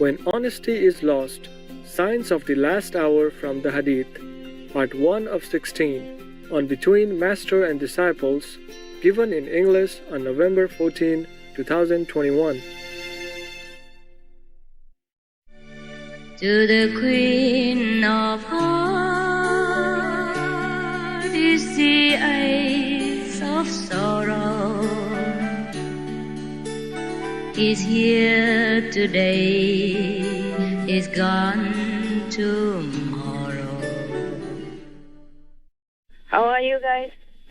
When Honesty is Lost, Signs of the Last Hour from the Hadith, Part 1 of 16, on Between Master and Disciples, given in English on November 14, 2021. To the Queen of Hearts is the eyes of sorrow. Is here today, is gone tomorrow. How are you guys?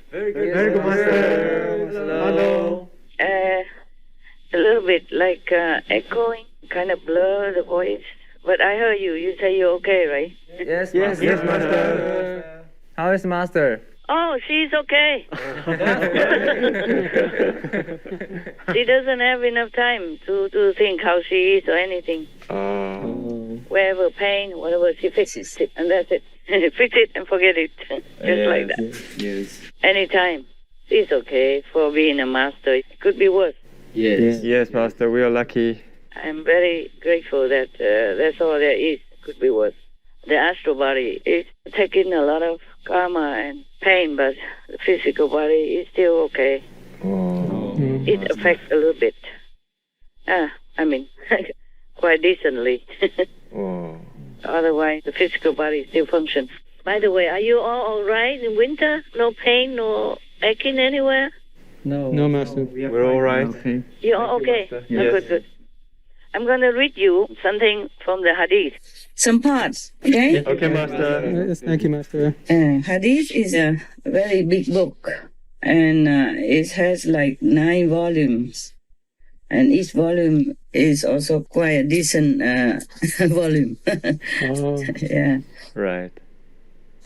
Very good, Master. Hello. A little bit like echoing, kind of blur the voice. But I heard you. You say you're okay, right? Yes, Master. How is Master? Oh, she's okay. She doesn't have enough time to think how she is or anything. Wherever pain, whatever, she fixes it, and that's it. Fix it and forget it. Just like that. Yes. Anytime. She's okay for being a master. It could be worse. Yes, Master. We are lucky. I'm very grateful that that's all there is. Could be worse. The astral body is taking a lot of karma and pain, but the physical body is still okay. It affects a little bit. Quite decently. Otherwise, the physical body still functions. By the way, are you all right in winter? No pain, no aching anywhere? No, Master. We're all right. Okay. You're all okay? Yes. Good. I'm going to read you something from the Hadith. Some parts, okay? Okay, Master. Yes, thank you, Master. Hadith is a very big book, and it has like 9 volumes. And each volume is also quite a decent volume. Yeah. Right.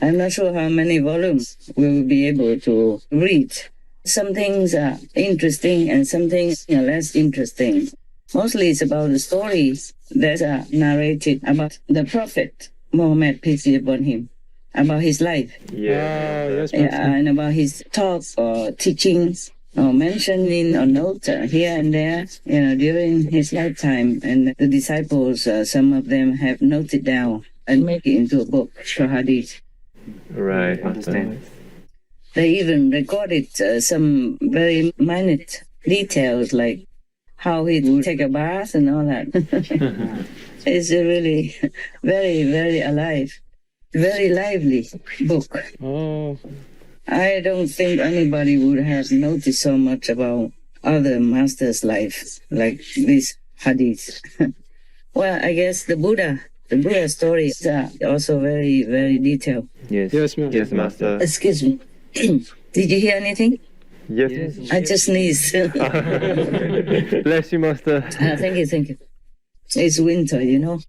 I'm not sure how many volumes we will be able to read. Some things are interesting and some things are less interesting. Mostly it's about the stories that are narrated about the Prophet Muhammad, peace be upon him, about his life. Yes, Master. And about his talks or teachings or mentioning or notes here and there, during his lifetime. And the disciples, some of them have noted down and make it into a book, for Hadith. Right. Understand. They even recorded some very minute details like how he would take a bath and all that. It's a really very, very alive, very lively book. I don't think anybody would have noticed so much about other masters' life like this Hadith. Well, I guess the Buddha stories are also very, very detailed. Yes. Yes, Master. Yes, Master. Excuse me. Did you hear anything? Yes. I just sneezed. Bless you, Master. Thank you. It's winter, Yes,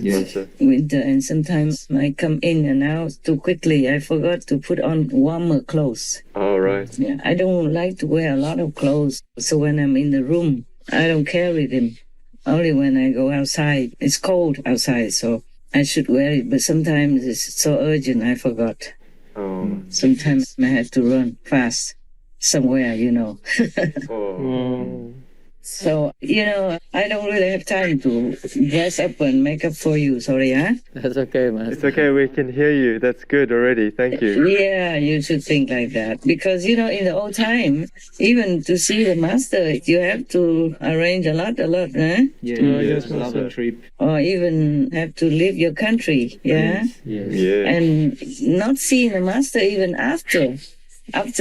Master. Winter, and sometimes I come in and out too quickly. I forgot to put on warmer clothes. All right. Yeah, I don't like to wear a lot of clothes. So when I'm in the room, I don't carry them. Only when I go outside. It's cold outside, so I should wear it. But sometimes it's so urgent, I forgot. Sometimes I have to run fast somewhere, So, I don't really have time to dress up and make up for you. Sorry, huh? That's okay, Master. It's okay. We can hear you. That's good already. Thank you. Yeah, you should think like that. Because, in the old time, even to see the master, you have to arrange a lot, huh? Yes, Master. Trip. Or even have to leave your country, yeah? Yes. And not seeing the master even after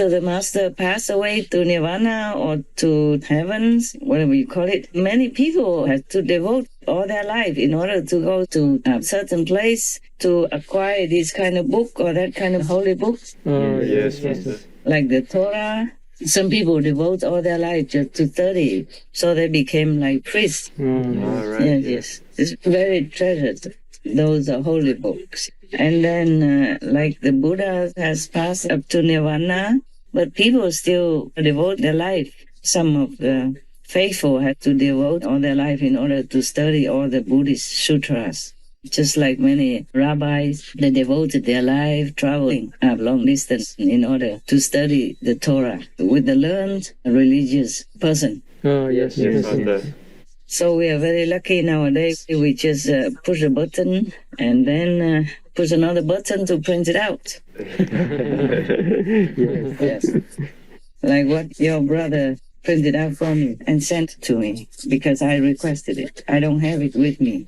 the master passed away to nirvana or to heavens, whatever you call it. Many people have to devote all their life in order to go to a certain place to acquire this kind of book or that kind of holy book. Yes, Master. Like the Torah. Some people devote all their life just to study, so they became like priests. All right. Yes. It's very treasured. Those are holy books. And then, like the Buddha has passed up to nirvana, but people still devote their life. Some of the faithful had to devote all their life in order to study all the Buddhist sutras. Just like many rabbis, they devoted their life traveling a long distance in order to study the Torah with the learned religious person. Yes. So we are very lucky nowadays. We just push a button and then push another button to print it out. Yes. Like what your brother printed out for me and sent to me because I requested it. I don't have it with me.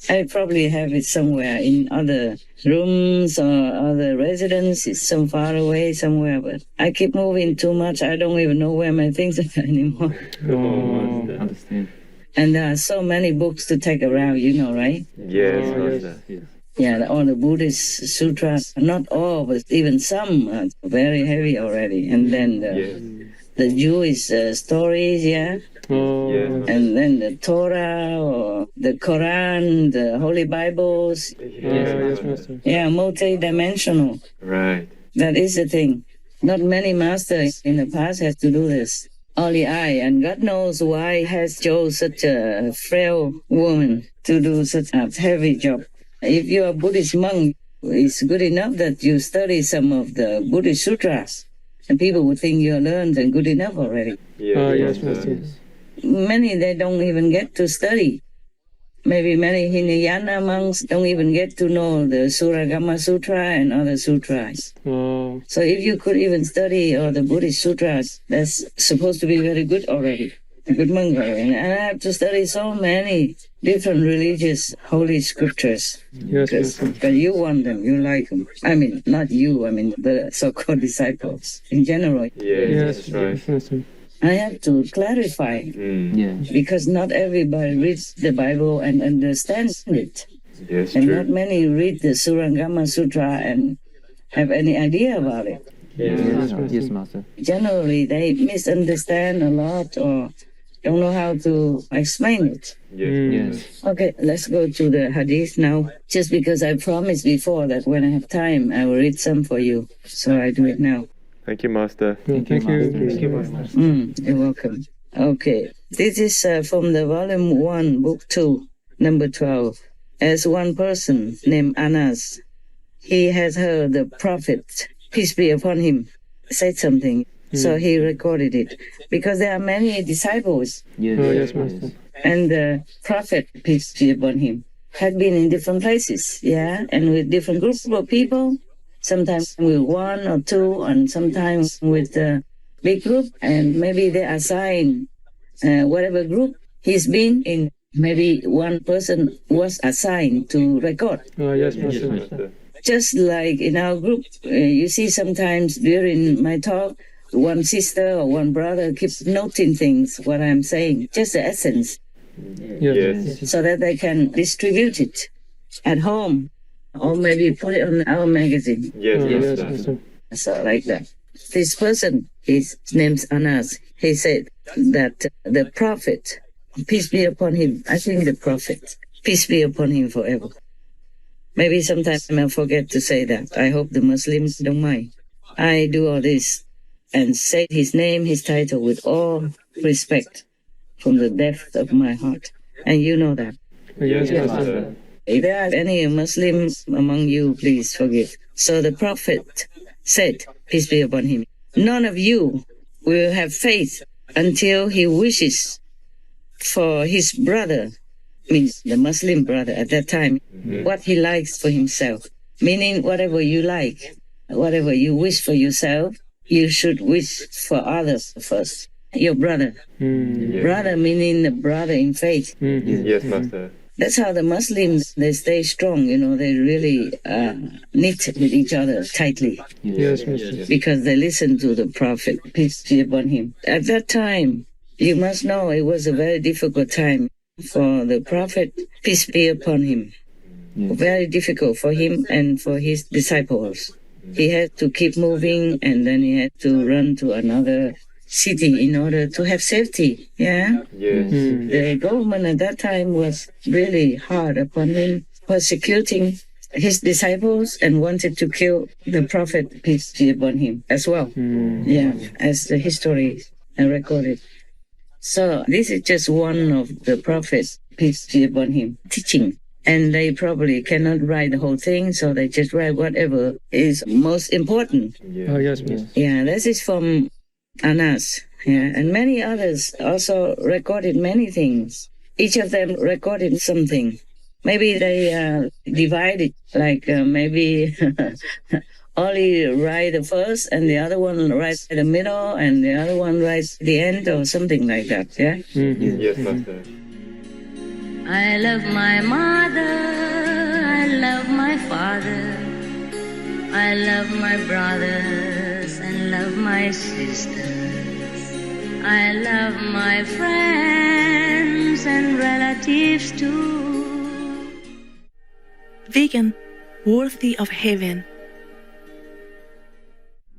I probably have it somewhere in other rooms or other residences, some far away somewhere, but I keep moving too much. I don't even know where my things are anymore. Oh, I understand. And there are so many books to take around, you know, right? Yes, Yes. Yeah, all the Buddhist sutras, not all, but even some are very heavy already. And then the Jewish stories, yeah. Oh, And then the Torah or the Quran, the Holy Bibles. yes, Master. Yeah, multi-dimensional. Right. That is the thing. Not many masters in the past had to do this. Only I, and God knows why has chose such a frail woman to do such a heavy job. If you're a Buddhist monk, it's good enough that you study some of the Buddhist sutras, and people would think you're learned and good enough already. Yes, Master. Many, they don't even get to study. Maybe many Hinayana monks don't even get to know the Suragama Sutra and other sutras. Oh, So if you could even study all the Buddhist sutras, that's supposed to be very good already. A good monk already. And I have to study so many different religious holy scriptures. yes, Master. Because you want them, you like them. I mean, not you, I mean the so-called disciples in general. Yes, Yes, right. yes, Master. I have to clarify Yes. because not everybody reads the Bible and understands it. Yes, And not true. many read the Surangama Sutra and have any idea about it. Yes, Master. Generally, they misunderstand a lot or don't know how to explain it. Yes. Okay, let's go to the Hadith now. Just because I promised before that when I have time, I will read some for you. So I do it now. Thank you, Master. Thank you, Master. You're welcome. Okay, this is from the volume 1, book 2, number 12. As one person named Anas, he has heard the Prophet, peace be upon him, said something. So he recorded it. Because there are many disciples, Yes, Master. and the Prophet, peace be upon him, had been in different places, yeah, and with different groups of people, sometimes with one or two, and sometimes with a big group, and maybe they assign whatever group he's been in. Maybe one person was assigned to record. Yes, Yes, Master. Master. Just like in our group, you see sometimes during my talk, one sister or one brother keeps noting things, what I'm saying, just the essence, Yes. so that they can distribute it at home or maybe put it on our magazine. Yes, Yes, Master. Master. So like that. This person, his name's Anas, he said that the Prophet, peace be upon him, I think the Prophet, peace be upon him forever. Maybe sometimes I forget to say that. I hope the Muslims don't mind. I do all this and say his name, his title with all respect from the depth of my heart. And you know that. Yes, Yes, Master. Master. If there are any Muslims among you, please forgive. So the Prophet said, peace be upon him, none of you will have faith until he wishes for his brother, means the Muslim brother at that time, what he likes for himself. Meaning whatever you like, whatever you wish for yourself, you should wish for others first. Your brother. Brother meaning the brother in faith. Yes, Master. That's how the Muslims, they stay strong, you know, they really knit with each other tightly Yes, Master. because they listen to the Prophet, peace be upon him. At that time, you must know it was a very difficult time for the Prophet, peace be upon him. Very difficult for him and for his disciples. He had to keep moving and then he had to run to another city in order to have safety, yeah? Yes. The government at that time was really hard upon him, persecuting his disciples and wanted to kill the Prophet, peace be upon him, as well. Yeah, as the history recorded. So this is just one of the Prophets, peace be upon him, teaching. And they probably cannot write the whole thing, so they just write whatever is most important. Yes, Master. Yeah, this is from Anas. Yeah, and many others also recorded many things. each of them recorded something. Maybe they divide it, like maybe only write the first and the other one writes the middle and the other one writes the end or something like that, yeah? Mm-hmm. Yes, Master. I love my mother, I love my father, I love my brothers and love my sisters. I love my friends and relatives too. Vegan, worthy of heaven.